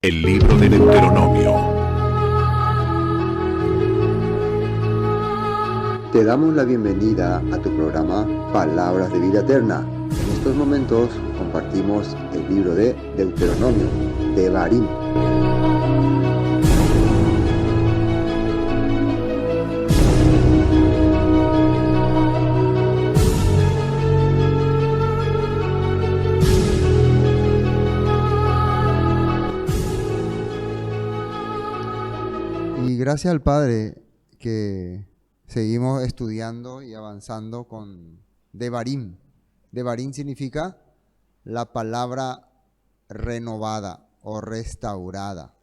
El libro de Deuteronomio. Te damos la bienvenida a tu programa Palabras de Vida Eterna. En estos momentos compartimos el libro de Deuteronomio, Devarim. Y gracias al Padre que seguimos estudiando y avanzando con Devarim. Devarim significa la palabra renovada o restaurada.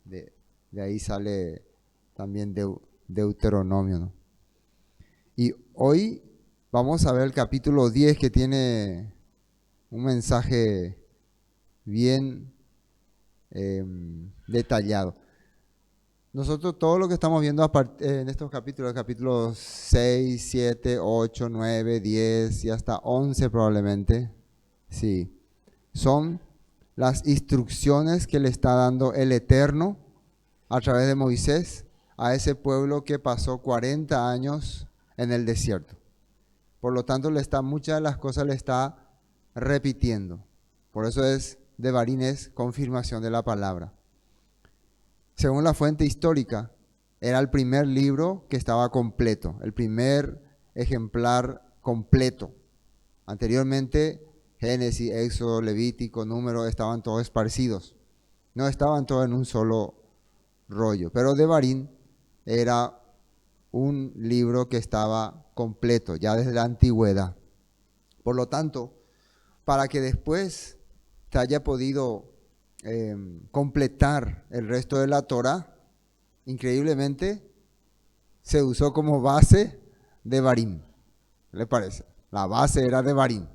De ahí sale también Deuteronomio, ¿no? Y hoy vamos a ver el capítulo 10, que tiene un mensaje bien detallado. Nosotros todo lo que estamos viendo en estos capítulos 6, 7, 8, 9, 10 y hasta 11 probablemente, sí, son las instrucciones que le está dando el Eterno a través de Moisés a ese pueblo que pasó 40 años en el desierto. Por lo tanto, muchas de las cosas le está repitiendo. Por eso Devarim es confirmación de la palabra. Según la fuente histórica, era el primer libro que estaba completo, el primer ejemplar completo. Anteriormente, Génesis, Éxodo, Levítico, Número, estaban todos esparcidos. No estaban todos en un solo rollo. Pero Devarim era un libro que estaba completo, ya desde la antigüedad. Por lo tanto, para que después te haya podido completar el resto de la Torah, increíblemente se usó como base Devarim. ¿Qué le parece? La base era Devarim. O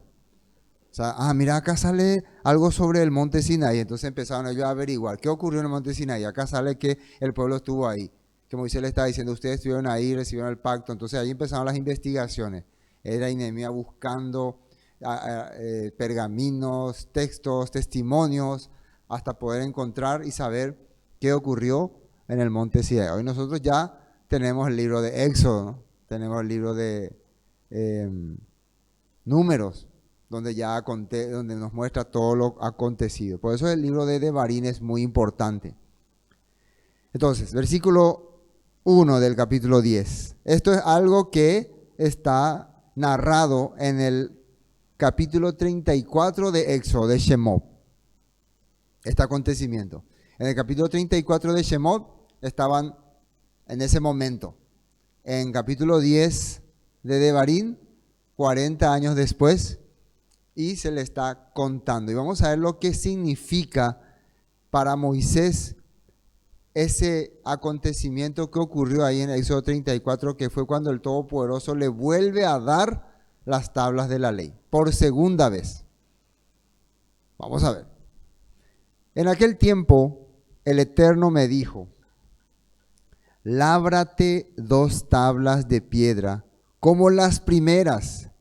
sea, mira, acá sale algo sobre el monte Sinaí. Entonces empezaron ellos a averiguar qué ocurrió en el monte Sinaí. Acá sale que el pueblo estuvo ahí, que Moisés le estaba diciendo, ustedes estuvieron ahí, recibieron el pacto. Entonces ahí empezaron las investigaciones. Era Nehemías buscando pergaminos, textos, testimonios, hasta poder encontrar y saber qué ocurrió en el monte Sinaí. Hoy nosotros ya tenemos el libro de Éxodo, ¿no? Tenemos el libro de Números, donde donde nos muestra todo lo acontecido. Por eso el libro de Devarim es muy importante. Entonces, versículo 1 del capítulo 10. Esto es algo que está narrado en el capítulo 34 de Éxodo, de Shemot. Este acontecimiento. En el capítulo 34 de Shemot estaban en ese momento. En capítulo 10 de Devarim, 40 años después, y se le está contando. Y vamos a ver lo que significa para Moisés ese acontecimiento que ocurrió ahí en Éxodo 34, que fue cuando el Todopoderoso le vuelve a dar las tablas de la ley, por segunda vez. Vamos a ver. En aquel tiempo, el Eterno me dijo, lábrate 2 tablas de piedra, como las primeras,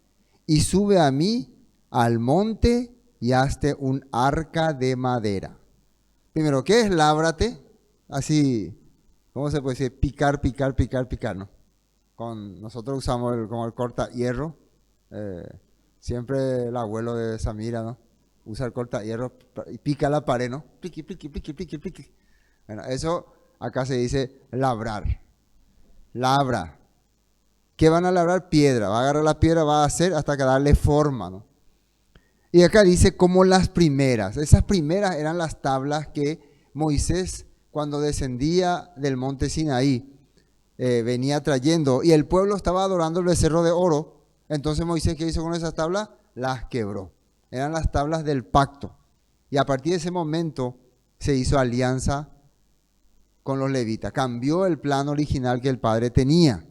y sube a mí al monte y hazte un arca de madera. Primero, ¿qué es lábrate? Así, ¿cómo se puede decir? Picar, ¿no? Nosotros usamos como el corta hierro. Siempre el abuelo de Samira, ¿no? Usa el corta hierro y pica la pared, ¿no? Piqui. Bueno, eso acá se dice labrar. Labra. ¿Qué van a labrar? Piedra. Va a agarrar la piedra, va a hacer hasta que darle forma, ¿no? Y acá dice como las primeras. Esas primeras eran las tablas que Moisés, cuando descendía del monte Sinaí, venía trayendo. Y el pueblo estaba adorando el becerro de oro. Entonces Moisés, ¿qué hizo con esas tablas? Las quebró. Eran las tablas del pacto. Y a partir de ese momento se hizo alianza con los levitas. Cambió el plan original que el padre tenía,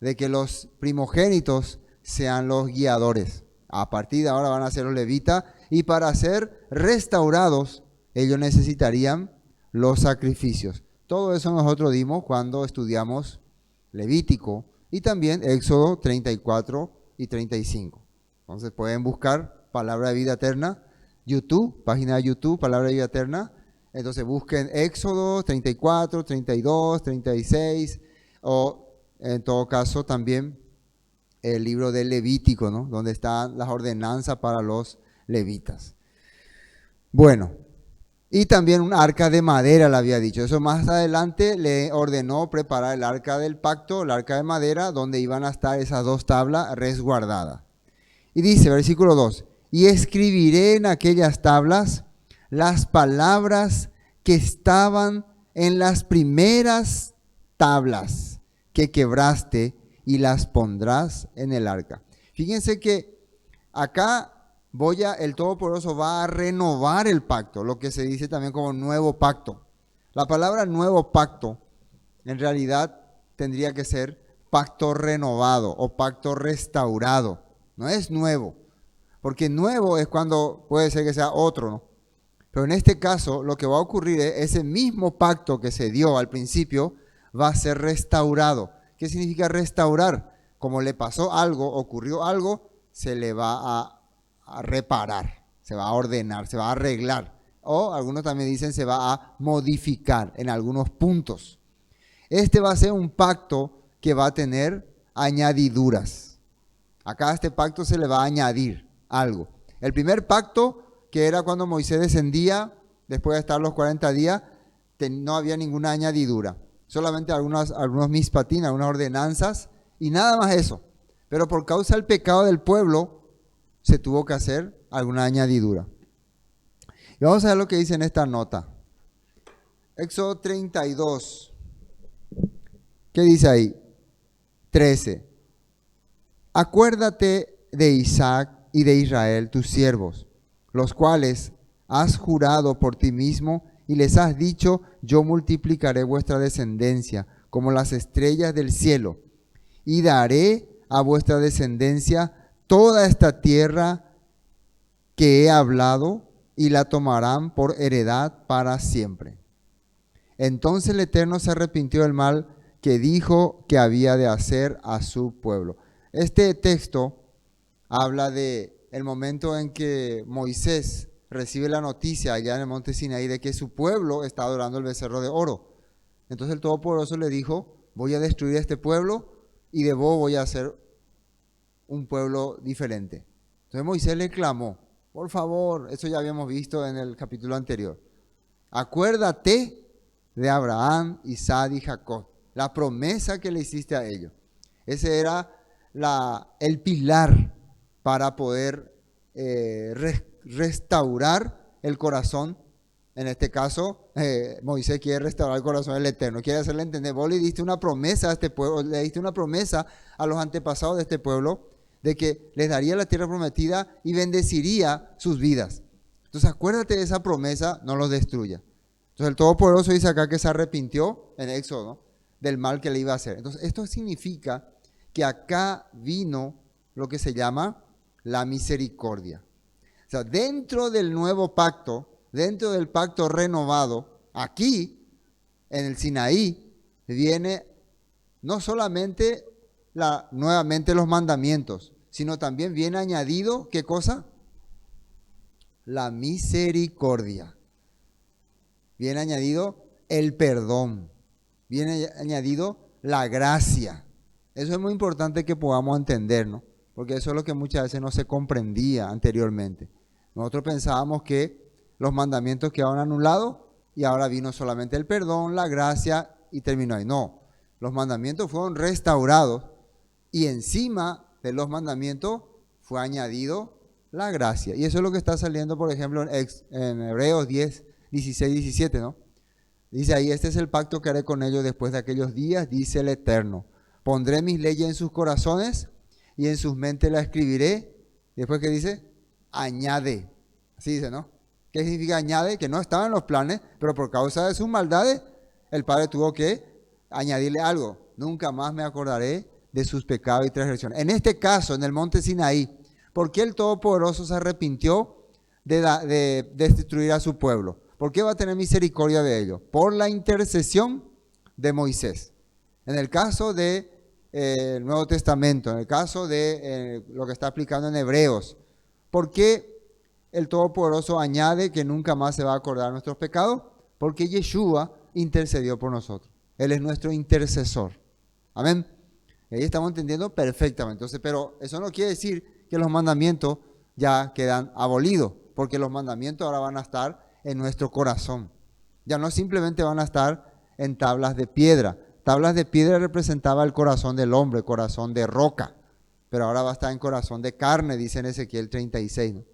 de que los primogénitos sean los guiadores. A partir de ahora van a ser los levitas, y para ser restaurados ellos necesitarían los sacrificios. Todo eso nosotros dimos cuando estudiamos Levítico y también Éxodo 34 y 35. Entonces pueden buscar Palabra de Vida Eterna, YouTube, página de YouTube, Palabra de Vida Eterna, Entonces busquen Éxodo 34, 32, 36 o en todo caso también el libro del Levítico, ¿no? Donde están las ordenanzas para los levitas. Bueno, y también un arca de madera le había dicho. Eso más adelante le ordenó preparar el arca del pacto, el arca de madera, donde iban a estar esas dos tablas resguardadas. Y dice, versículo 2, y escribiré en aquellas tablas las palabras que estaban en las primeras tablas que quebraste y las pondrás en el arca. Fíjense que acá el Todopoderoso va a renovar el pacto, lo que se dice también como nuevo pacto. La palabra nuevo pacto en realidad tendría que ser pacto renovado o pacto restaurado. No es nuevo, porque nuevo es cuando puede ser que sea otro, ¿no? Pero en este caso lo que va a ocurrir es ese mismo pacto que se dio al principio va a ser restaurado. ¿Qué significa restaurar? Como le pasó algo, ocurrió algo, se le va a reparar, se va a ordenar, se va a arreglar. O algunos también dicen se va a modificar en algunos puntos. Este va a ser un pacto que va a tener añadiduras. Acá a este pacto se le va a añadir algo. El primer pacto, que era cuando Moisés descendía, después de estar los 40 días, no había ninguna añadidura. Solamente algunos mispatín, algunas ordenanzas, y nada más eso. Pero por causa del pecado del pueblo, se tuvo que hacer alguna añadidura. Y vamos a ver lo que dice en esta nota. Éxodo 32. ¿Qué dice ahí? 13. Acuérdate de Isaac y de Israel, tus siervos, los cuales has jurado por ti mismo y les has dicho, yo multiplicaré vuestra descendencia como las estrellas del cielo y daré a vuestra descendencia toda esta tierra que he hablado y la tomarán por heredad para siempre. Entonces el Eterno se arrepintió del mal que dijo que había de hacer a su pueblo. Este texto habla de el momento en que Moisés recibe la noticia allá en el monte Sinaí de que su pueblo está adorando el becerro de oro. Entonces el Todopoderoso le dijo, voy a destruir este pueblo y de vos voy a hacer un pueblo diferente. Entonces Moisés le clamó, por favor, eso ya habíamos visto en el capítulo anterior, acuérdate de Abraham, Isaac y Jacob, la promesa que le hiciste a ellos. Ese era el pilar para poder restaurar el corazón. En este caso, Moisés quiere restaurar el corazón del Eterno, quiere hacerle entender, vos le diste una promesa a este pueblo, le diste una promesa a los antepasados de este pueblo, de que les daría la tierra prometida y bendeciría sus vidas. Entonces acuérdate de esa promesa, no los destruya. Entonces el Todopoderoso dice acá que se arrepintió en Éxodo, ¿no?, del mal que le iba a hacer. Entonces esto significa que acá vino lo que se llama la misericordia. O sea, dentro del nuevo pacto, dentro del pacto renovado, aquí en el Sinaí viene no solamente nuevamente los mandamientos, sino también viene añadido, ¿qué cosa? La misericordia. Viene añadido el perdón. Viene añadido la gracia. Eso es muy importante que podamos entender, ¿no? Porque eso es lo que muchas veces no se comprendía anteriormente. Nosotros pensábamos que los mandamientos quedaron anulados y ahora vino solamente el perdón, la gracia y terminó ahí. No, los mandamientos fueron restaurados y encima de los mandamientos fue añadido la gracia. Y eso es lo que está saliendo, por ejemplo, en Hebreos 10, 16, 17, ¿no? Dice ahí, este es el pacto que haré con ellos después de aquellos días, dice el Eterno. Pondré mis leyes en sus corazones y en sus mentes las escribiré. Y después, ¿qué dice? Añade. Así dice, ¿no? ¿Qué significa añade? Que no estaba en los planes, pero por causa de sus maldades, el Padre tuvo que añadirle algo. Nunca más me acordaré de sus pecados y transgresiones. En este caso, en el monte Sinaí, ¿por qué el Todopoderoso se arrepintió de destruir a su pueblo? ¿Por qué va a tener misericordia de ellos? Por la intercesión de Moisés. En el caso del Nuevo Testamento, en el caso de lo que está aplicando en Hebreos, ¿por qué el Todopoderoso añade que nunca más se va a acordar de nuestros pecados? porque Yeshua intercedió por nosotros. Él es nuestro intercesor. Amén. Y ahí estamos entendiendo perfectamente. Entonces, pero eso no quiere decir que los mandamientos ya quedan abolidos, porque los mandamientos ahora van a estar en nuestro corazón. Ya no simplemente van a estar en tablas de piedra. Tablas de piedra representaba el corazón del hombre, corazón de roca. Pero ahora va a estar en corazón de carne, dice en Ezequiel 36, ¿no?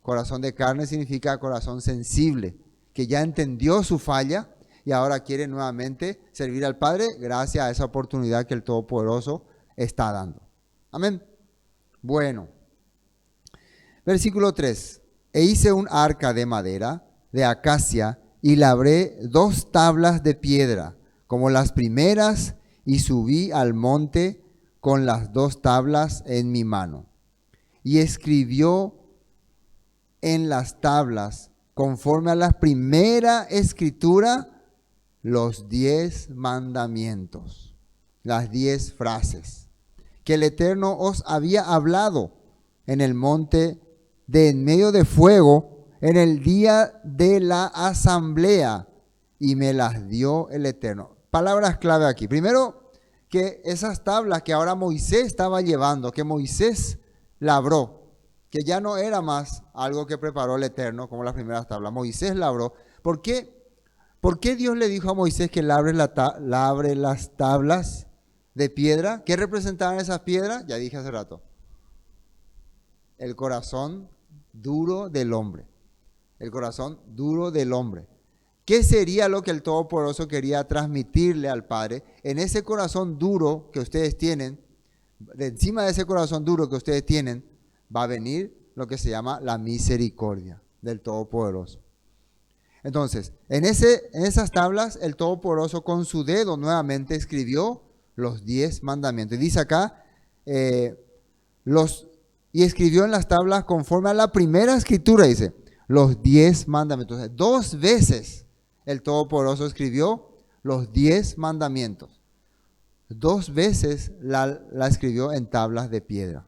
Corazón de carne significa corazón sensible, que ya entendió su falla y ahora quiere nuevamente servir al Padre gracias a esa oportunidad que el Todopoderoso está dando. Amén. Bueno, versículo 3. E hice un arca de madera, de acacia, y labré 2 tablas de piedra, como las primeras, y subí al monte con las 2 tablas en mi mano. Y escribió en las tablas, conforme a la primera escritura, los 10 mandamientos, las 10 frases, que el Eterno os había hablado en el monte de en medio de fuego, en el día de la asamblea, y me las dio el Eterno. Palabras clave aquí. Primero, que esas tablas que ahora Moisés estaba llevando, que Moisés labró, que ya no era más algo que preparó el Eterno, como las primeras tablas. Moisés labró. ¿Por qué Dios le dijo a Moisés que labre las tablas de piedra? ¿Qué representaban esas piedras? Ya dije hace rato. El corazón duro del hombre. El corazón duro del hombre. ¿Qué sería lo que el Todopoderoso quería transmitirle al Padre? En ese corazón duro que ustedes tienen, de encima de ese corazón duro que ustedes tienen, va a venir lo que se llama la misericordia del Todopoderoso. Entonces, en esas tablas, el Todopoderoso con su dedo nuevamente escribió los 10 mandamientos. Y dice acá, y escribió en las tablas conforme a la primera escritura, dice, los 10 mandamientos. Entonces, 2 veces el Todopoderoso escribió los 10 mandamientos. 2 veces la escribió en tablas de piedra.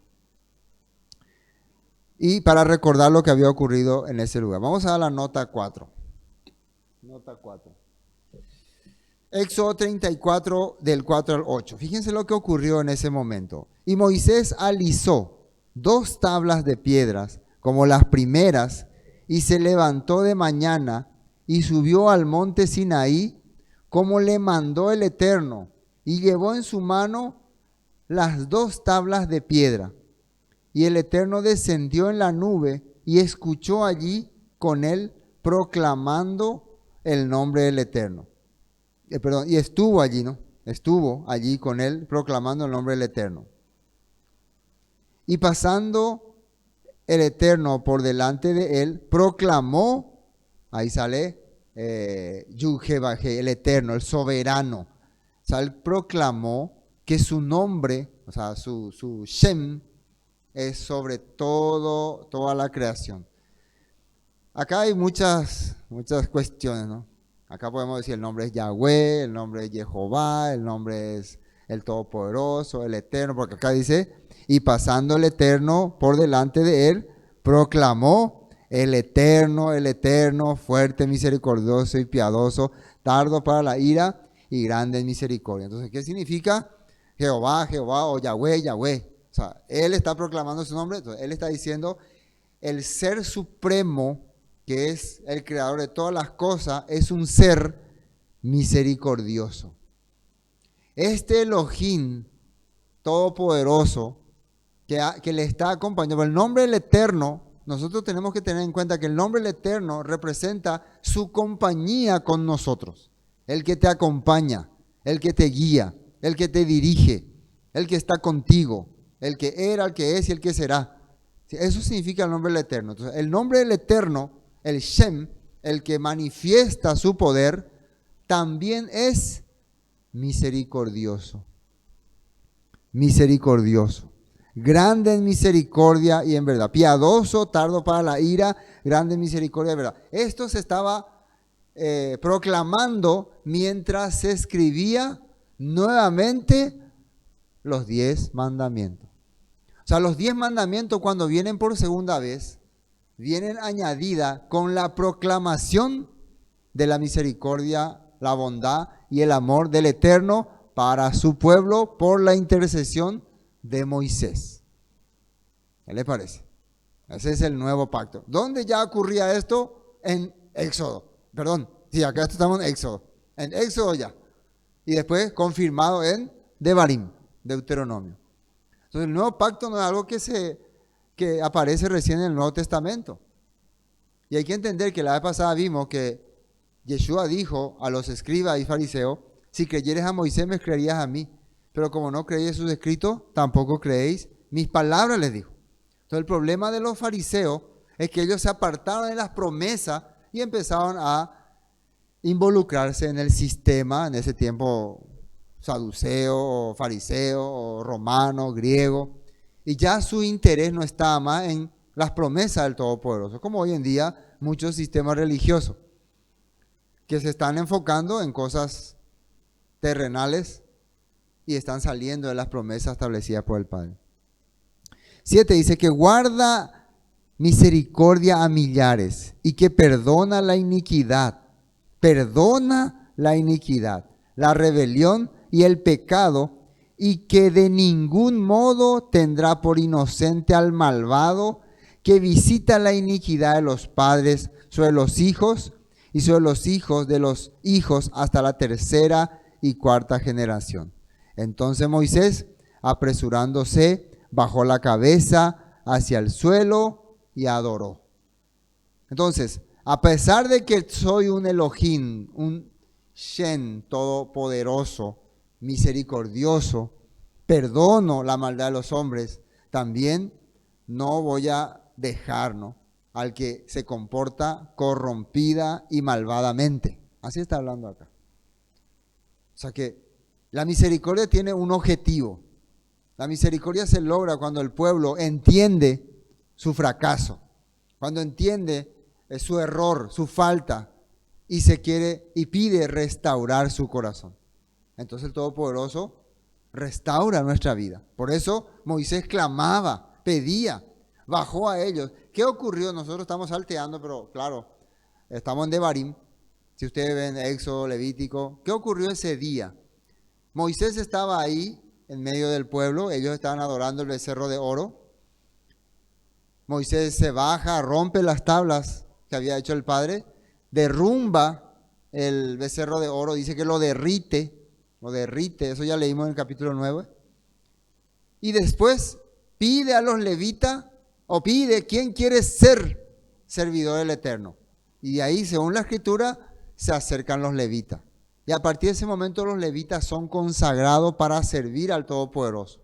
Y para recordar lo que había ocurrido en ese lugar. Vamos a la nota 4. Nota 4. Éxodo 34, del 4 al 8. Fíjense lo que ocurrió en ese momento. Y Moisés alisó 2 tablas de piedras, como las primeras, y se levantó de mañana y subió al monte Sinaí, como le mandó el Eterno, y llevó en su mano las 2 tablas de piedra. Y el Eterno descendió en la nube y escuchó allí con él proclamando el nombre del Eterno. Y estuvo allí, ¿no? Estuvo allí con él proclamando el nombre del Eterno. Y pasando el Eterno por delante de él, proclamó, ahí sale Yud-Heh-Vah-Heh, el Eterno, el soberano. O sea, él proclamó que su nombre, o sea, su Shem, es sobre toda la creación. Acá hay muchas cuestiones, ¿no? Acá podemos decir el nombre es Yahweh, el nombre es Jehová, el nombre es el Todopoderoso, el Eterno, porque acá dice, y pasando el Eterno por delante de él, proclamó el Eterno, fuerte, misericordioso y piadoso, tardo para la ira y grande en misericordia. Entonces, ¿qué significa Jehová o Yahweh? O sea, él está proclamando su nombre, entonces él está diciendo, el ser supremo, que es el creador de todas las cosas, es un ser misericordioso. Este Elohim todopoderoso, que le está acompañando, el nombre del Eterno, nosotros tenemos que tener en cuenta que el nombre del Eterno representa su compañía con nosotros. El que te acompaña, el que te guía, el que te dirige, el que está contigo, el que era, el que es y el que será. Eso significa el nombre del Eterno. Entonces, el nombre del Eterno, el Shem, el que manifiesta su poder, también es misericordioso. Misericordioso. Grande en misericordia y en verdad. Piadoso, tardo para la ira, grande en misericordia y en verdad. Esto se estaba proclamando mientras se escribía nuevamente los 10 mandamientos. O sea, los 10 mandamientos cuando vienen por segunda vez, vienen añadidas con la proclamación de la misericordia, la bondad y el amor del Eterno para su pueblo por la intercesión de Moisés. ¿Qué le parece? Ese es el nuevo pacto. ¿Dónde ya ocurría esto? En Éxodo. Perdón, sí, acá estamos en Éxodo. En Éxodo ya. Y después confirmado en Devarim, Deuteronomio. Entonces el nuevo pacto no es algo que aparece recién en el Nuevo Testamento. Y hay que entender que la vez pasada vimos que Yeshua dijo a los escribas y fariseos: si creyeres a Moisés, me creerías a mí. Pero como no creéis sus escritos, tampoco creéis mis palabras, les dijo. Entonces el problema de los fariseos es que ellos se apartaron de las promesas y empezaron a involucrarse en el sistema, en ese tiempo saduceo, o fariseo, o romano, griego. Y ya su interés no estaba más en las promesas del Todopoderoso, como hoy en día muchos sistemas religiosos que se están enfocando en cosas terrenales y están saliendo de las promesas establecidas por el Padre. 7 dice que guarda misericordia a millares y que perdona la iniquidad, la rebelión y el pecado, y que de ningún modo tendrá por inocente al malvado, que visita la iniquidad de los padres sobre los hijos y sobre los hijos de los hijos hasta la tercera y cuarta generación. Entonces Moisés, apresurándose, bajó la cabeza hacia el suelo y adoró. Entonces, a pesar de que soy un Elohim, un Shen todopoderoso, misericordioso, perdono la maldad de los hombres, también no voy a dejar, ¿no?, al que se comporta corrompida y malvadamente. Así está hablando acá. O sea que la misericordia tiene un objetivo. La misericordia se logra cuando el pueblo entiende su fracaso, cuando entiende su error, su falta, y se quiere y pide restaurar su corazón. Entonces el Todopoderoso restaura nuestra vida. Por eso Moisés clamaba, pedía, bajó a ellos. ¿Qué ocurrió? Nosotros estamos salteando, pero claro, estamos en Devarim. Si ustedes ven Éxodo, Levítico, ¿qué ocurrió ese día? Moisés estaba ahí en medio del pueblo, ellos estaban adorando el becerro de oro. Moisés se baja, rompe las tablas que había hecho el Padre, derrumba el becerro de oro, dice que lo derrite, eso ya leímos en el capítulo 9. Y después pide a los levitas, o pide quién quiere ser servidor del Eterno. Y ahí, según la Escritura, se acercan los levitas. Y a partir de ese momento los levitas son consagrados para servir al Todopoderoso,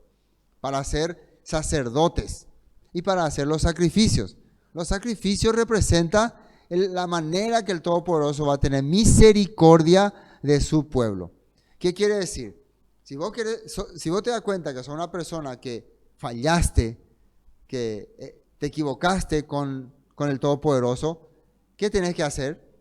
para ser sacerdotes y para hacer los sacrificios. Los sacrificios representan la manera que el Todopoderoso va a tener misericordia de su pueblo. ¿Qué quiere decir? Si vos te das cuenta que sos una persona que fallaste, que te equivocaste con el Todopoderoso, ¿qué tenés que hacer?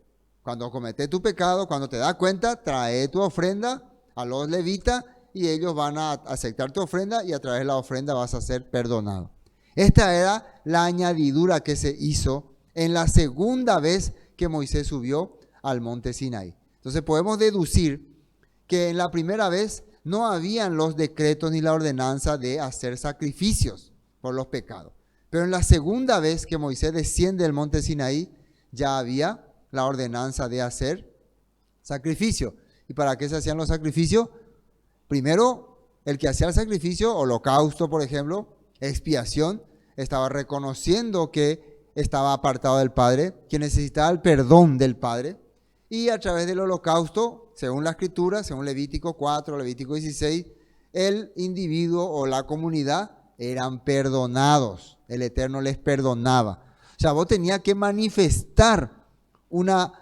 Cuando cometés tu pecado, cuando te das cuenta, trae tu ofrenda a los levitas y ellos van a aceptar tu ofrenda y a través de la ofrenda vas a ser perdonado. Esta era la añadidura que se hizo en la segunda vez que Moisés subió al monte Sinaí. Entonces podemos deducir que en la primera vez no habían los decretos ni la ordenanza de hacer sacrificios por los pecados. Pero en la segunda vez que Moisés desciende del monte Sinaí, ya había la ordenanza de hacer sacrificio. ¿Y para qué se hacían los sacrificios? Primero, el que hacía el sacrificio, holocausto por ejemplo, expiación, estaba reconociendo que estaba apartado del Padre, que necesitaba el perdón del Padre, y a través del holocausto, según la Escritura, según Levítico 4, Levítico 16, el individuo o la comunidad eran perdonados, el Eterno les perdonaba. O sea, vos tenías que manifestar una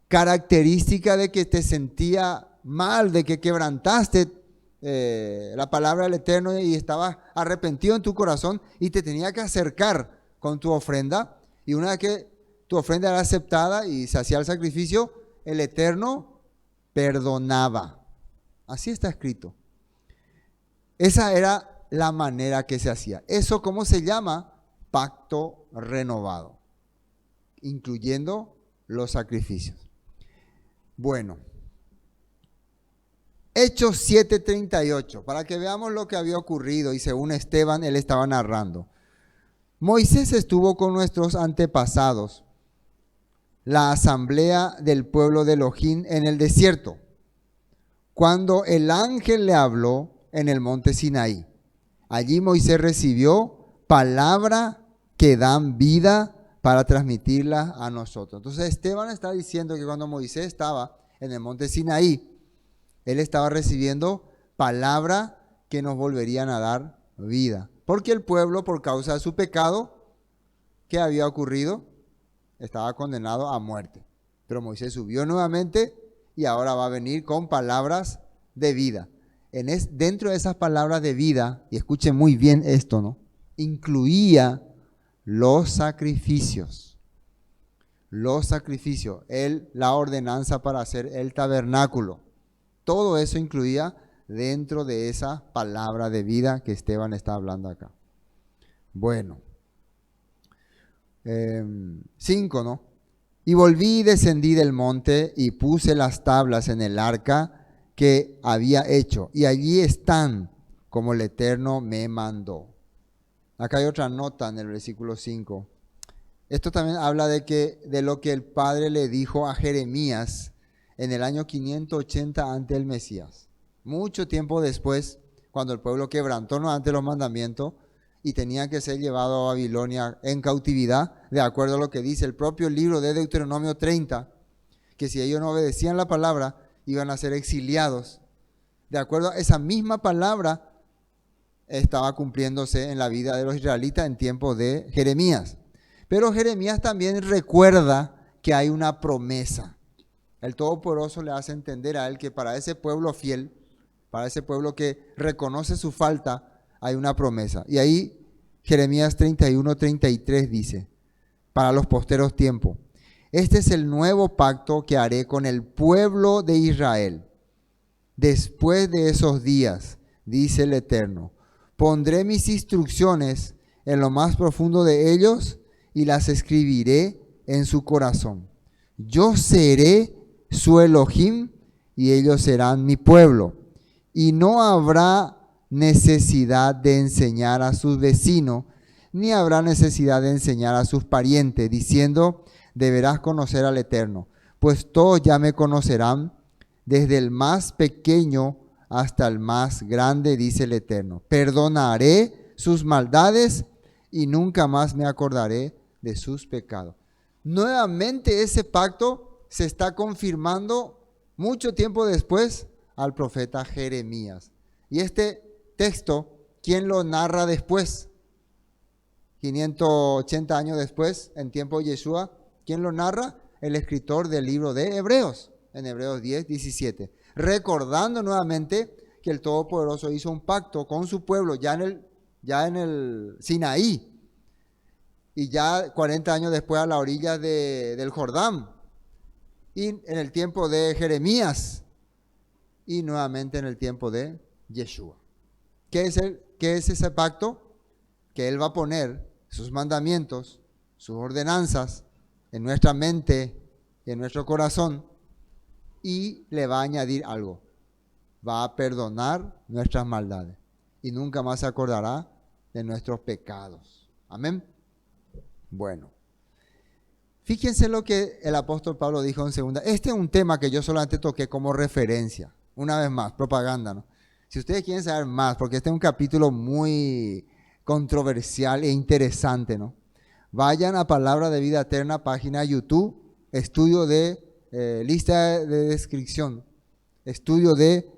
característica de que te sentía mal, de que quebrantaste la palabra del Eterno y estabas arrepentido en tu corazón y te tenía que acercar con tu ofrenda, y una vez que tu ofrenda era aceptada y se hacía el sacrificio, el Eterno perdonaba. Así está escrito. Esa era la manera que se hacía. Eso, ¿cómo se llama? Pacto renovado, incluyendo los sacrificios. Bueno, Hechos 7:38, para que veamos lo que había ocurrido y según Esteban, él estaba narrando. Moisés estuvo con nuestros antepasados, la asamblea del pueblo de Elohim en el desierto, cuando el ángel le habló en el monte Sinaí. Allí Moisés recibió palabra que dan vida para transmitirla a nosotros. Entonces Esteban está diciendo que cuando Moisés estaba en el monte Sinaí, él estaba recibiendo palabra que nos volverían a dar vida. Porque el pueblo, por causa de su pecado, ¿qué había ocurrido? Estaba condenado a muerte. Pero Moisés subió nuevamente y ahora va a venir con palabras de vida. Dentro de esas palabras de vida, y escuchen muy bien esto, ¿no? Incluía los sacrificios. Los sacrificios, la ordenanza para hacer el tabernáculo. Todo eso incluía dentro de esa palabra de vida que Esteban está hablando acá. Bueno. 5, ¿no? Y volví y descendí del monte y puse las tablas en el arca que había hecho. Y allí están como el Eterno me mandó. Acá hay otra nota en el versículo 5. Esto también habla de lo que el Padre le dijo a Jeremías en el año 580 ante el Mesías. Mucho tiempo después, cuando el pueblo quebrantó ante los mandamientos y tenía que ser llevado a Babilonia en cautividad, de acuerdo a lo que dice el propio libro de Deuteronomio 30, que si ellos no obedecían la palabra, iban a ser exiliados. De acuerdo a esa misma palabra, estaba cumpliéndose en la vida de los israelitas en tiempo de Jeremías. Pero Jeremías también recuerda que hay una promesa. El Todopoderoso le hace entender a él que para ese pueblo fiel, para ese pueblo que reconoce su falta, hay una promesa. Y ahí Jeremías 31:33 dice, para los posteros tiempos, este es el nuevo pacto que haré con el pueblo de Israel. Después de esos días, dice el Eterno, pondré mis instrucciones en lo más profundo de ellos y las escribiré en su corazón. Yo seré su Elohim y ellos serán mi pueblo. Y no habrá necesidad de enseñar a sus vecinos, ni habrá necesidad de enseñar a sus parientes, diciendo, deberás conocer al Eterno, pues todos ya me conocerán, desde el más pequeño hasta el más grande, dice el Eterno. Perdonaré sus maldades y nunca más me acordaré de sus pecados. Nuevamente ese pacto se está confirmando mucho tiempo después al profeta Jeremías. Y este texto, ¿quién lo narra después? 580 años después, en tiempo de Yeshua, ¿quién lo narra? El escritor del libro de Hebreos, en Hebreos 10:17, recordando nuevamente que el Todopoderoso hizo un pacto con su pueblo ya en el Sinaí, y ya 40 años después a la orilla del Jordán, y en el tiempo de Jeremías, y nuevamente en el tiempo de Yeshua. ¿Qué es ese pacto? Que Él va a poner sus mandamientos, sus ordenanzas en nuestra mente y en nuestro corazón, y le va a añadir algo. Va a perdonar nuestras maldades y nunca más se acordará de nuestros pecados. Amén. Bueno, fíjense lo que el apóstol Pablo dijo en segunda. Este es un tema que yo solamente toqué como referencia. Una vez más, propaganda, ¿no? Si ustedes quieren saber más, porque este es un capítulo muy controversial e interesante, ¿no? Vayan a Palabra de Vida Eterna, página de YouTube, estudio de lista de descripción, estudio de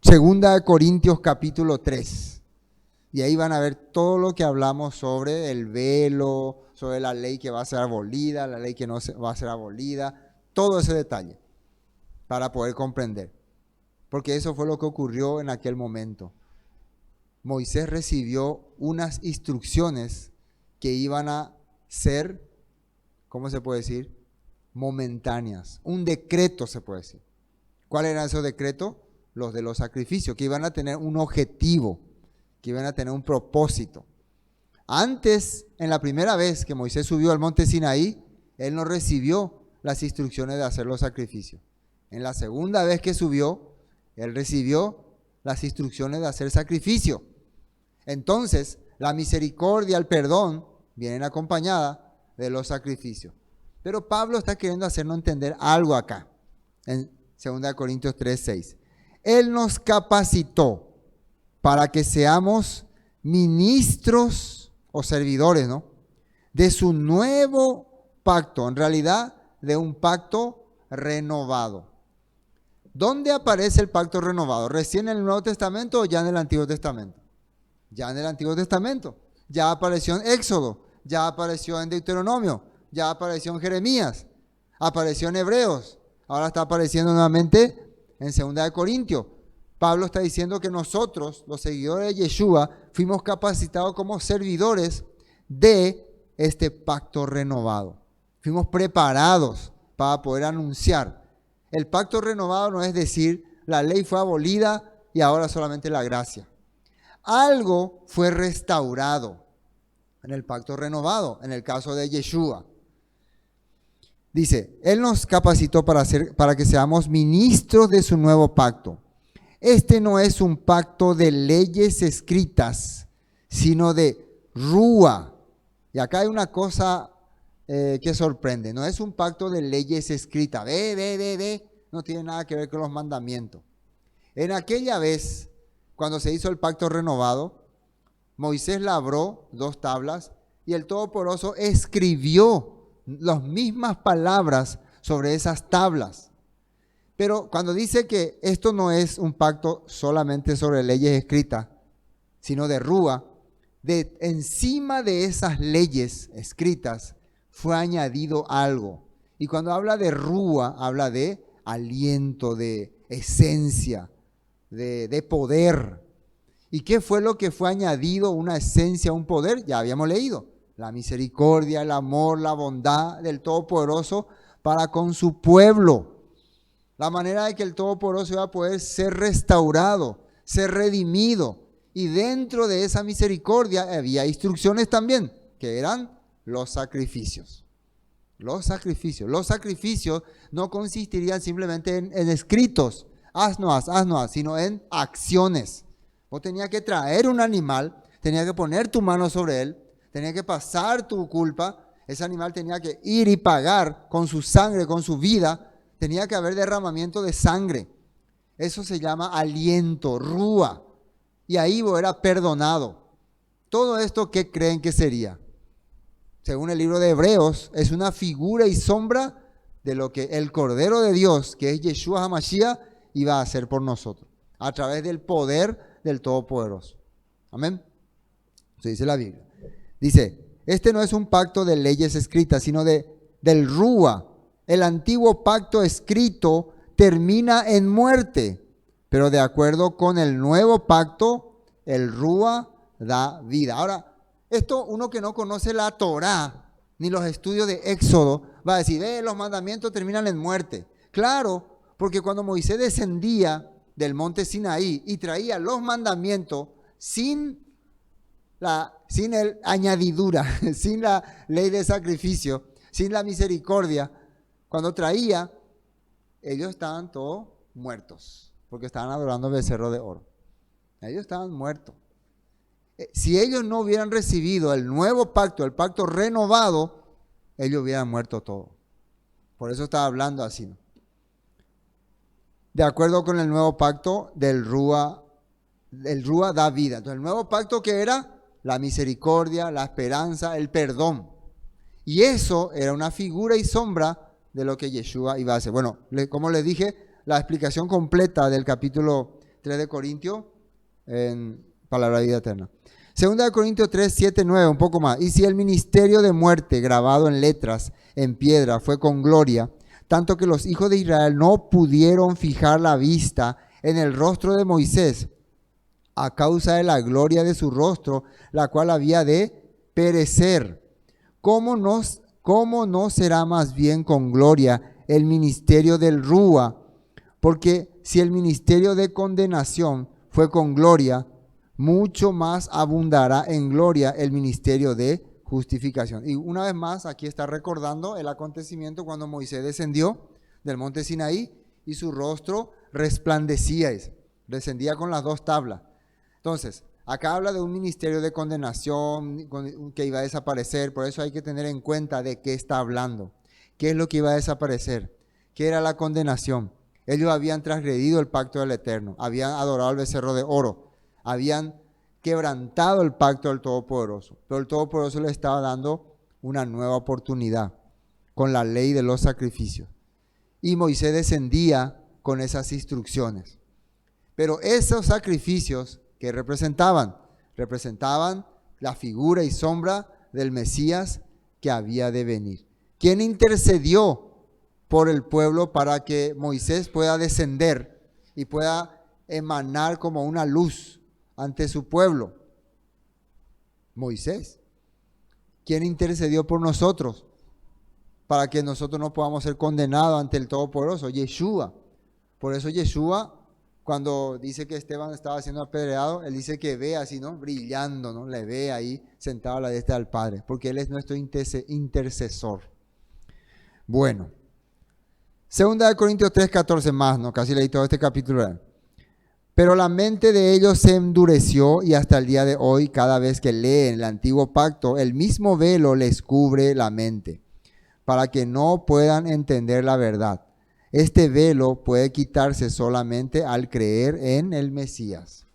2 Corintios capítulo 3. Y ahí van a ver todo lo que hablamos sobre el velo, sobre la ley que va a ser abolida, la ley que no va a ser abolida, todo ese detalle para poder comprender. Porque eso fue lo que ocurrió en aquel momento. Moisés recibió unas instrucciones que iban a ser, ¿cómo se puede decir? Momentáneas. Un decreto se puede decir. ¿Cuál era ese decreto? Los de los sacrificios, que iban a tener un objetivo, que iban a tener un propósito. Antes, en la primera vez que Moisés subió al monte Sinaí, él no recibió las instrucciones de hacer los sacrificios. En la segunda vez que subió, él recibió las instrucciones de hacer sacrificio. Entonces, la misericordia, el perdón, vienen acompañadas de los sacrificios. Pero Pablo está queriendo hacernos entender algo acá, en 2 Corintios 3:6. Él nos capacitó para que seamos ministros o servidores, ¿no?, de su nuevo pacto, en realidad de un pacto renovado. ¿Dónde aparece el pacto renovado? ¿Recién en el Nuevo Testamento o ya en el Antiguo Testamento? Ya en el Antiguo Testamento. Ya apareció en Éxodo, ya apareció en Deuteronomio, ya apareció en Jeremías, apareció en Hebreos, ahora está apareciendo nuevamente en 2 Corintios. Pablo está diciendo que nosotros, los seguidores de Yeshua, fuimos capacitados como servidores de este pacto renovado. Fuimos preparados para poder anunciar. El pacto renovado no es decir, la ley fue abolida y ahora solamente la gracia. Algo fue restaurado en el pacto renovado, en el caso de Yeshua. Dice, Él nos capacitó para que seamos ministros de su nuevo pacto. Este no es un pacto de leyes escritas, sino de Rúa. Y acá hay una cosa que sorprende. No es un pacto de leyes escritas. No tiene nada que ver con los mandamientos. En aquella vez, cuando se hizo el pacto renovado, Moisés labró 2 tablas y el Todopoderoso escribió las mismas palabras sobre esas tablas. Pero cuando dice que esto no es un pacto solamente sobre leyes escritas, sino de Rúa, encima de esas leyes escritas fue añadido algo. Y cuando habla de Rúa, habla de aliento, de esencia, de poder. ¿Y qué fue lo que fue añadido? Una esencia, un poder, ya habíamos leído. La misericordia, el amor, la bondad del Todopoderoso para con su pueblo. La manera de que el Todopoderoso iba a poder ser restaurado, ser redimido. Y dentro de esa misericordia había instrucciones también, que eran los sacrificios. Los sacrificios no consistirían simplemente en escritos, haznos, sino en acciones. Vos tenías que traer un animal, tenías que poner tu mano sobre él, tenías que pasar tu culpa, ese animal tenía que ir y pagar con su sangre, con su vida, tenía que haber derramamiento de sangre. Eso se llama aliento, Rúa. Y ahí vos eras perdonado. Todo esto, ¿qué creen que sería? Según el libro de Hebreos, es una figura y sombra de lo que el Cordero de Dios, que es Yeshua HaMashiach, iba a hacer por nosotros, a través del poder del Todopoderoso. Amén. Se dice la Biblia. Dice, este no es un pacto de leyes escritas, sino del Rúa. El antiguo pacto escrito termina en muerte, pero de acuerdo con el nuevo pacto, el Rúa da vida. Ahora, esto uno que no conoce la Torá, ni los estudios de Éxodo, va a decir, los mandamientos terminan en muerte. Claro, porque cuando Moisés descendía del monte Sinaí y traía los mandamientos sin el añadidura, sin la ley de sacrificio, sin la misericordia, cuando traía, ellos estaban todos muertos, porque estaban adorando becerro de oro. Ellos estaban muertos. Si ellos no hubieran recibido el nuevo pacto, el pacto renovado, ellos hubieran muerto todos. Por eso estaba hablando así, ¿no? De acuerdo con el nuevo pacto, el Rúa da vida. Entonces, el nuevo pacto, que era la misericordia, la esperanza, el perdón. Y eso era una figura y sombra de lo que Yeshua iba a hacer. Bueno, como les dije, la explicación completa del capítulo 3 de Corintios en Palabra de Vida Eterna. 2 Corintios 3, 7, 9, un poco más. Y si el ministerio de muerte grabado en letras, en piedra, fue con gloria, tanto que los hijos de Israel no pudieron fijar la vista en el rostro de Moisés a causa de la gloria de su rostro, la cual había de perecer. ¿Cómo no será más bien con gloria el ministerio del Rúa? Porque si el ministerio de condenación fue con gloria, mucho más abundará en gloria el ministerio de justificación. Y una vez más, aquí está recordando el acontecimiento cuando Moisés descendió del monte Sinaí y su rostro resplandecía, descendía con las 2 tablas. Entonces, acá habla de un ministerio de condenación que iba a desaparecer, por eso hay que tener en cuenta de qué está hablando. ¿Qué es lo que iba a desaparecer? ¿Qué era la condenación? Ellos habían transgredido el pacto del Eterno, habían adorado al becerro de oro, habían quebrantado el pacto del Todopoderoso, pero el Todopoderoso les estaba dando una nueva oportunidad con la ley de los sacrificios. Y Moisés descendía con esas instrucciones. Pero esos sacrificios que representaban la figura y sombra del Mesías que había de venir. ¿Quién intercedió por el pueblo para que Moisés pueda descender y pueda emanar como una luz ante su pueblo? Moisés. ¿Quién intercedió por nosotros para que nosotros no podamos ser condenados ante el Todopoderoso? Yeshua. Por eso Yeshua, cuando dice que Esteban estaba siendo apedreado, él dice que ve así, ¿no? Brillando, ¿no? Le ve ahí sentado a la diestra del Padre, porque él es nuestro intercesor. Bueno. 2 Corintios 3:14 más, ¿no? Casi leí todo este capítulo. Pero la mente de ellos se endureció y hasta el día de hoy, cada vez que leen el antiguo pacto, el mismo velo les cubre la mente, para que no puedan entender la verdad. Este velo puede quitarse solamente al creer en el Mesías.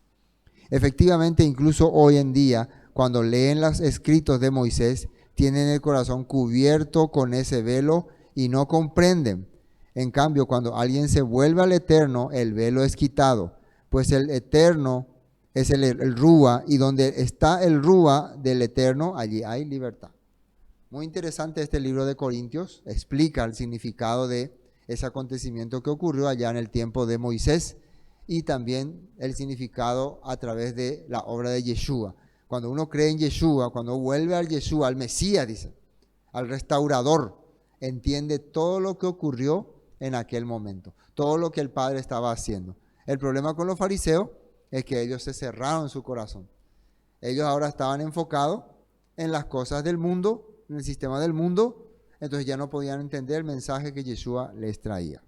Efectivamente, incluso hoy en día, cuando leen los escritos de Moisés, tienen el corazón cubierto con ese velo y no comprenden. En cambio, cuando alguien se vuelve al Eterno, el velo es quitado, pues el Eterno es el Rúa, y donde está el Rúa del Eterno, allí hay libertad. Muy interesante este libro de Corintios, explica el significado de ese acontecimiento que ocurrió allá en el tiempo de Moisés y también el significado a través de la obra de Yeshua. Cuando uno cree en Yeshua, cuando vuelve al Yeshua, al Mesías, dice, al restaurador, entiende todo lo que ocurrió en aquel momento, todo lo que el Padre estaba haciendo. El problema con los fariseos es que ellos se cerraron su corazón. Ellos ahora estaban enfocados en las cosas del mundo, en el sistema del mundo, entonces ya no podían entender el mensaje que Yeshua les traía.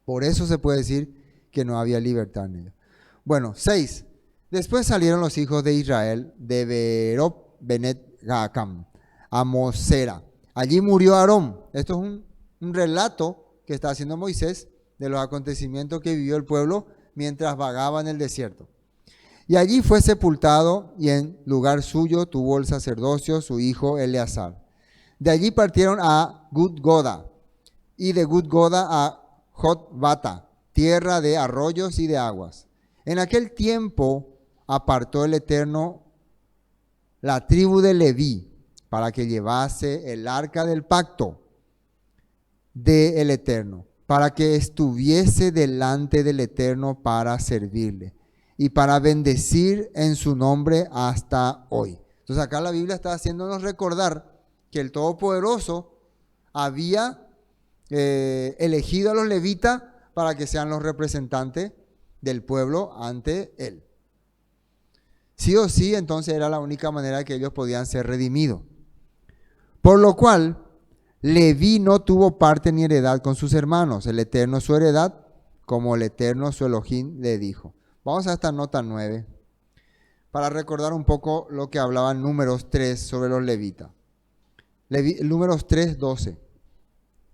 Por eso se puede decir que no había libertad en ellos. Bueno, 6. Después salieron los hijos de Israel de Beerot Benet Gaacam a Mosera. Allí murió Aarón. Esto es un relato que está haciendo Moisés de los acontecimientos que vivió el pueblo mientras vagaba en el desierto. Y allí fue sepultado y en lugar suyo tuvo el sacerdocio su hijo Eleazar. De allí partieron a Gudgoda y de Gudgoda a Jotbata, tierra de arroyos y de aguas. En aquel tiempo apartó el Eterno la tribu de Leví para que llevase el arca del pacto del Eterno, para que estuviese delante del Eterno para servirle y para bendecir en su nombre hasta hoy. Entonces acá la Biblia está haciéndonos recordar que el Todopoderoso había elegido a los levitas para que sean los representantes del pueblo ante él. Sí o sí, entonces era la única manera que ellos podían ser redimidos. Por lo cual, Leví no tuvo parte ni heredad con sus hermanos, el Eterno su heredad, como el Eterno su Elohim le dijo. Vamos a esta nota 9, para recordar un poco lo que hablaba en Números 3 sobre los levitas. Números 3:12.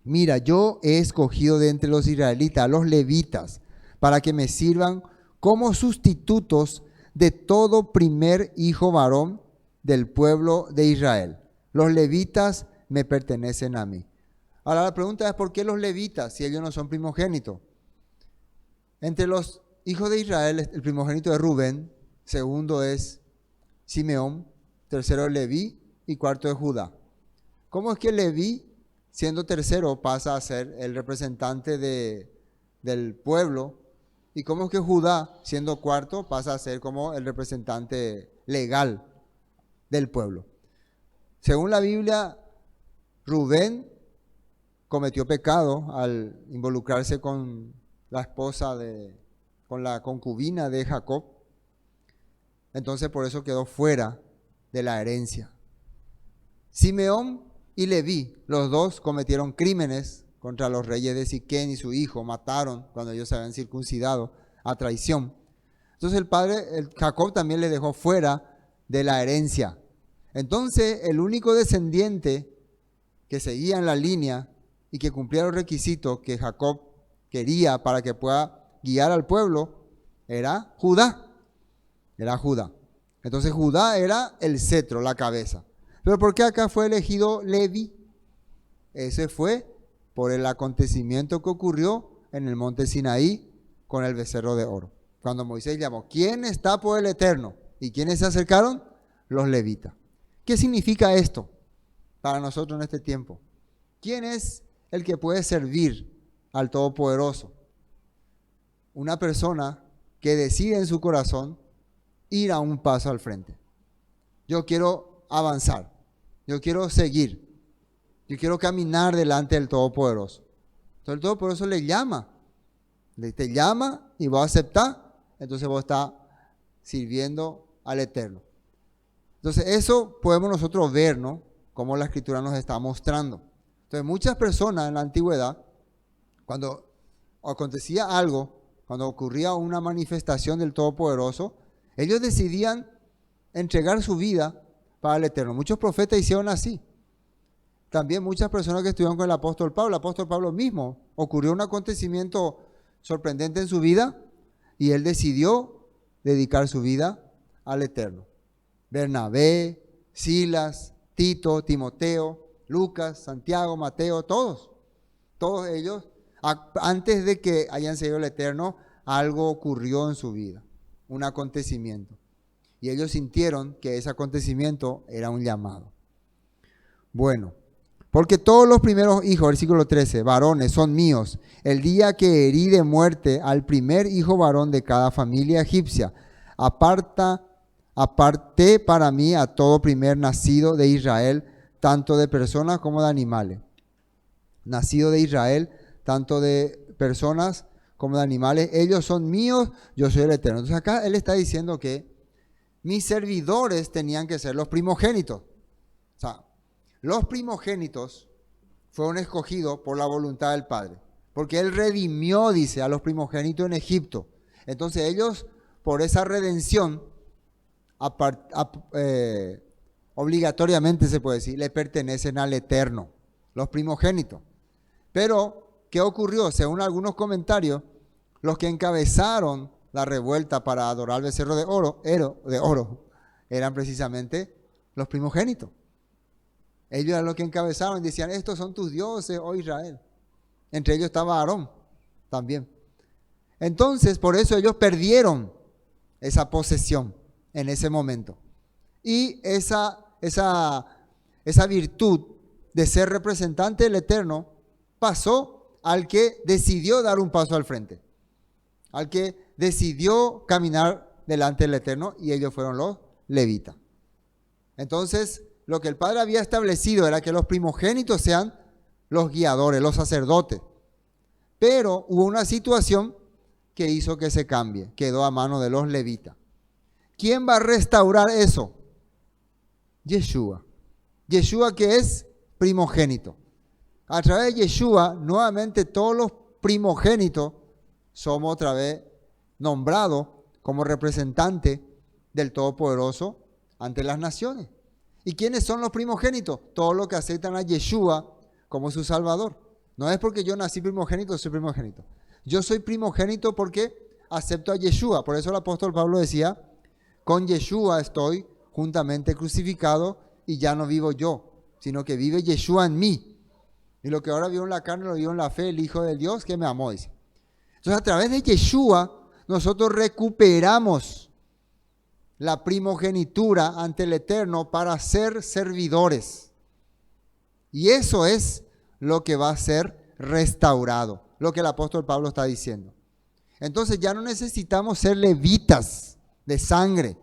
Mira, yo he escogido de entre los israelitas a los levitas para que me sirvan como sustitutos de todo primer hijo varón del pueblo de Israel. Los levitas me pertenecen a mí. Ahora la pregunta es, ¿por qué los levitas si ellos no son primogénitos? Entre los hijos de Israel, el primogénito es Rubén, segundo es Simeón, tercero es Leví y cuarto es Judá. ¿Cómo es que Leví, siendo tercero, pasa a ser el representante del pueblo? ¿Y cómo es que Judá, siendo cuarto, pasa a ser como el representante legal del pueblo? Según la Biblia, Rubén cometió pecado al involucrarse con la esposa con la concubina de Jacob. Entonces por eso quedó fuera de la herencia. Simeón y Leví, los dos cometieron crímenes contra los reyes de Siquén y su hijo, mataron cuando ellos se habían circuncidado a traición. Entonces Jacob también le dejó fuera de la herencia. Entonces el único descendiente que seguía en la línea y que cumplía los requisitos que Jacob quería para que pueda guiar al pueblo era Judá. Era Judá. Entonces Judá era el cetro, la cabeza. Pero ¿por qué acá fue elegido Leví? Ese fue por el acontecimiento que ocurrió en el monte Sinaí con el becerro de oro. Cuando Moisés llamó, ¿quién está por el Eterno? ¿Y quiénes se acercaron? Los levitas. ¿Qué significa esto para nosotros en este tiempo? ¿Quién es el que puede servir al Todopoderoso? Una persona que decide en su corazón ir a un paso al frente. Yo quiero avanzar. Yo quiero seguir. Yo quiero caminar delante del Todopoderoso. Entonces el Todopoderoso le llama. Te llama y vos aceptás. Entonces vos estás sirviendo al Eterno. Entonces eso podemos nosotros ver, ¿no? Como la Escritura nos está mostrando. Entonces muchas personas en la antigüedad, cuando acontecía algo, cuando ocurría una manifestación del Todopoderoso, ellos decidían entregar su vida para el Eterno. Muchos profetas hicieron así. También muchas personas que estuvieron con el apóstol Pablo mismo, ocurrió un acontecimiento sorprendente en su vida y él decidió dedicar su vida al Eterno. Bernabé, Silas, Tito, Timoteo, Lucas, Santiago, Mateo, todos ellos, antes de que hayan seguido el Eterno, algo ocurrió en su vida, un acontecimiento. Y ellos sintieron que ese acontecimiento era un llamado. Bueno, porque todos los primeros hijos, versículo 13, varones son míos. El día que herí de muerte al primer hijo varón de cada familia egipcia, aparté para mí a todo primer nacido de Israel, tanto de personas como de animales. Nacido de Israel, tanto de personas como de animales. Ellos son míos, yo soy el Eterno. Entonces acá él está diciendo que mis servidores tenían que ser los primogénitos. O sea, los primogénitos fueron escogidos por la voluntad del Padre. Porque Él redimió, dice, a los primogénitos en Egipto. Entonces ellos, por esa redención, obligatoriamente se puede decir, le pertenecen al Eterno, los primogénitos. Pero, ¿qué ocurrió? Según algunos comentarios, los que encabezaron la revuelta para adorar al becerro de oro, eran precisamente los primogénitos. Ellos eran los que encabezaron y decían, estos son tus dioses, oh Israel. Entre ellos estaba Aarón también. Entonces, por eso ellos perdieron esa posesión en ese momento. Y esa virtud de ser representante del Eterno pasó al que decidió dar un paso al frente. Al que decidió caminar delante del Eterno, y ellos fueron los levitas. Entonces, lo que el Padre había establecido era que los primogénitos sean los guiadores, los sacerdotes. Pero hubo una situación que hizo que se cambie, quedó a mano de los levitas. ¿Quién va a restaurar eso? Yeshua. Yeshua, que es primogénito. A través de Yeshua, nuevamente todos los primogénitos somos otra vez nombrados como representantes del Todopoderoso ante las naciones. ¿Y quiénes son los primogénitos? Todos los que aceptan a Yeshua como su Salvador. No es porque yo nací primogénito, soy primogénito. Yo soy primogénito porque acepto a Yeshua. Por eso el apóstol Pablo decía, con Yeshua estoy juntamente crucificado y ya no vivo yo, sino que vive Yeshua en mí. Y lo que ahora vivo en la carne lo vivo en la fe, el Hijo de Dios que me amó, dice. Entonces a través de Yeshua nosotros recuperamos la primogenitura ante el Eterno para ser servidores. Y eso es lo que va a ser restaurado, lo que el apóstol Pablo está diciendo. Entonces ya no necesitamos ser levitas de sangre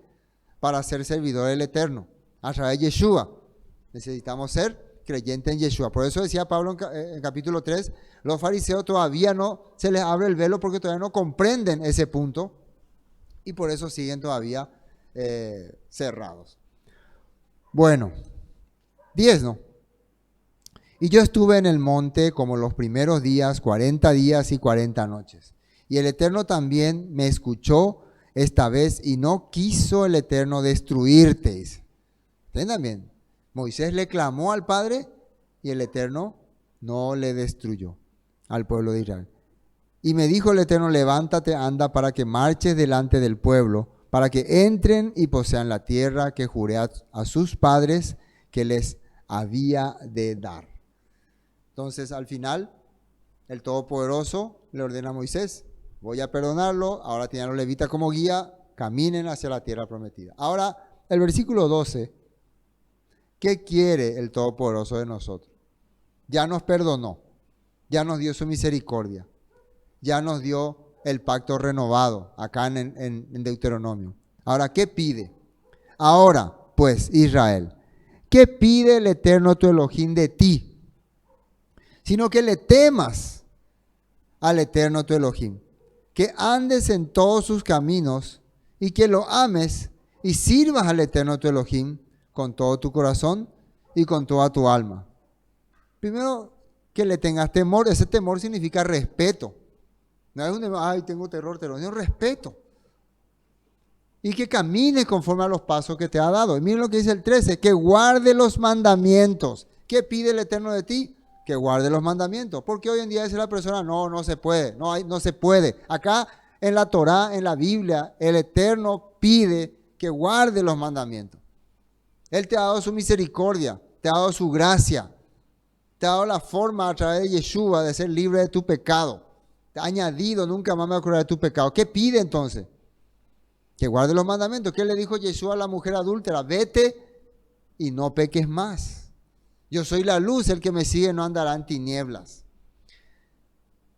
para ser servidores del Eterno. A través de Yeshua necesitamos ser creyentes en Yeshua. Por eso decía Pablo en capítulo 3, los fariseos todavía no se les abre el velo porque todavía no comprenden ese punto y por eso siguen todavía cerrados. Bueno, 10, ¿no? Y yo estuve en el monte como los primeros días, 40 días y 40 noches. Y el Eterno también me escuchó esta vez y no quiso el Eterno destruirte. ¿Entiendan bien? Moisés le clamó al Padre y el Eterno no le destruyó al pueblo de Israel. Y me dijo el Eterno, levántate, anda para que marches delante del pueblo, para que entren y posean la tierra que juré a sus padres que les había de dar. Entonces, al final, el Todopoderoso le ordena a Moisés, voy a perdonarlo, ahora tienen a los levitas como guía, caminen hacia la tierra prometida. Ahora, el versículo 12, ¿qué quiere el Todopoderoso de nosotros? Ya nos perdonó, ya nos dio su misericordia, ya nos dio el pacto renovado, acá en Deuteronomio. Ahora, ¿qué pide? Ahora, pues, Israel, ¿qué pide el Eterno tu Elohim de ti? Sino que le temas al Eterno tu Elohim, que andes en todos sus caminos y que lo ames y sirvas al Eterno tu Elohim con todo tu corazón y con toda tu alma. Primero, que le tengas temor. Ese temor significa respeto. No es ay, tengo terror, no, respeto. Y que camines conforme a los pasos que te ha dado. Y miren lo que dice el 13, que guarde los mandamientos. ¿Qué pide el Eterno de ti? Que guarde los mandamientos. Porque hoy en día dice la persona, no se puede, no se puede. Acá en la Torá, en la Biblia, el Eterno pide que guarde los mandamientos. Él te ha dado su misericordia, te ha dado su gracia, te ha dado la forma a través de Yeshua de ser libre de tu pecado. Te ha añadido, nunca más me acordaré de tu pecado. ¿Qué pide entonces? Que guarde los mandamientos. ¿Qué le dijo Yeshua a la mujer adúltera? Vete y no peques más. Yo soy la luz, el que me sigue no andará en tinieblas.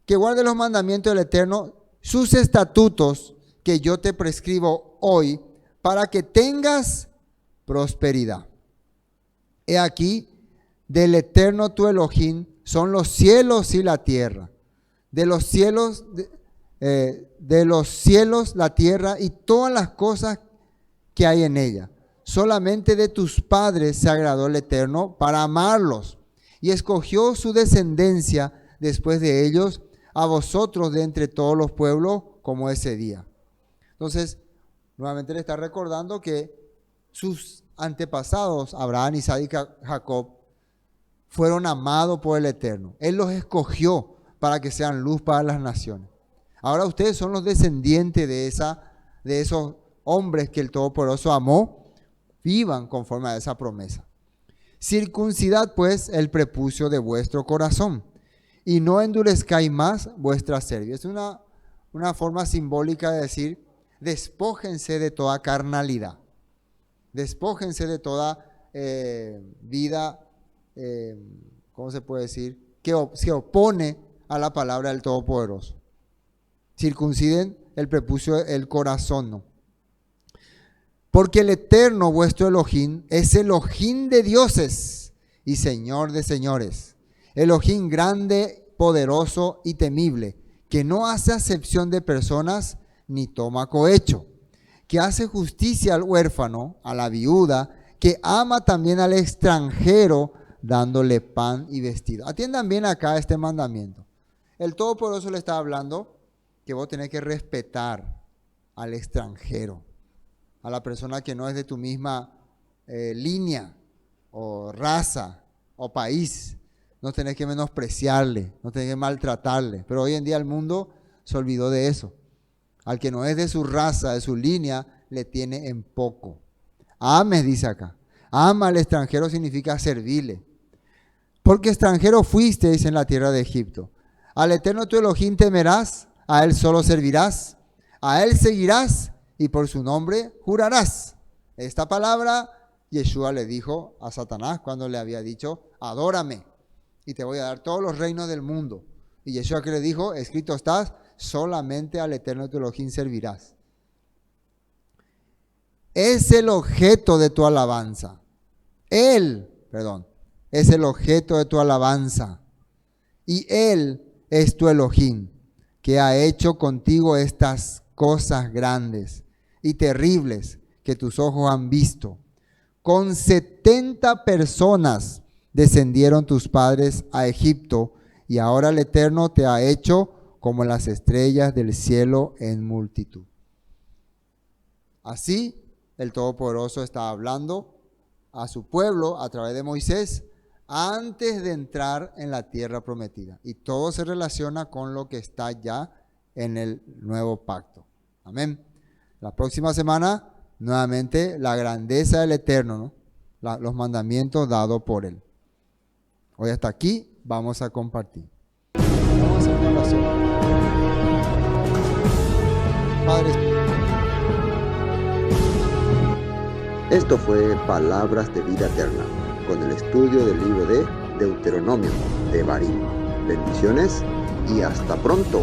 Que guarde los mandamientos del Eterno, sus estatutos que yo te prescribo hoy, para que tengas prosperidad. He aquí, del Eterno tu Elohim son los cielos y la tierra. De los cielos la tierra y todas las cosas que hay en ella. Solamente de tus padres se agradó el Eterno para amarlos y escogió su descendencia después de ellos a vosotros de entre todos los pueblos como ese día. Entonces, nuevamente le está recordando que sus antepasados, Abraham, Isaac y Jacob, fueron amados por el Eterno. Él los escogió para que sean luz para las naciones. Ahora ustedes son los descendientes de esos hombres que el Todopoderoso amó. Vivan conforme a esa promesa. Circuncidad pues el prepucio de vuestro corazón y no endurezcáis más vuestra cerviz. Es una forma simbólica de decir, despójense de toda carnalidad. Despójense de toda vida, ¿cómo se puede decir? Que se opone a la palabra del Todopoderoso. Circunciden el prepucio, el corazón, ¿no? Porque el Eterno vuestro Elohim es Elohim de dioses y Señor de señores. Elohim grande, poderoso y temible, que no hace acepción de personas ni toma cohecho, que hace justicia al huérfano, a la viuda, que ama también al extranjero, dándole pan y vestido. Atiendan bien acá este mandamiento. El Todopoderoso le está hablando que vos tenés que respetar al extranjero, a la persona que no es de tu misma línea o raza o país. No tenés que menospreciarle, no tenés que maltratarle. Pero hoy en día el mundo se olvidó de eso. Al que no es de su raza, de su línea, le tiene en poco. Ames, dice acá. Ama al extranjero significa servirle. Porque extranjero fuisteis en la tierra de Egipto. Al Eterno tu Elohim temerás, a Él solo servirás, a Él seguirás y por su nombre jurarás. Esta palabra Yeshua le dijo a Satanás cuando le había dicho, adórame y te voy a dar todos los reinos del mundo. Y Yeshua que le dijo, escrito está, solamente al Eterno tu Elohim servirás. Es el objeto de tu alabanza. Él es el objeto de tu alabanza. Y Él es tu Elohim, que ha hecho contigo estas cosas grandes y terribles que tus ojos han visto. con 70 personas descendieron tus padres a Egipto, y ahora el Eterno te ha hecho como las estrellas del cielo en multitud. Así, el Todopoderoso está hablando a su pueblo a través de Moisés antes de entrar en la tierra prometida. Y todo se relaciona con lo que está ya en el nuevo pacto. Amén. La próxima semana, nuevamente, la grandeza del Eterno, ¿no? Los mandamientos dados por Él. Hoy hasta aquí vamos a compartir. Vamos a hacer una oración. Padre, esto fue Palabras de Vida Eterna, con el estudio del libro de Deuteronomio de Barim. Bendiciones y hasta pronto.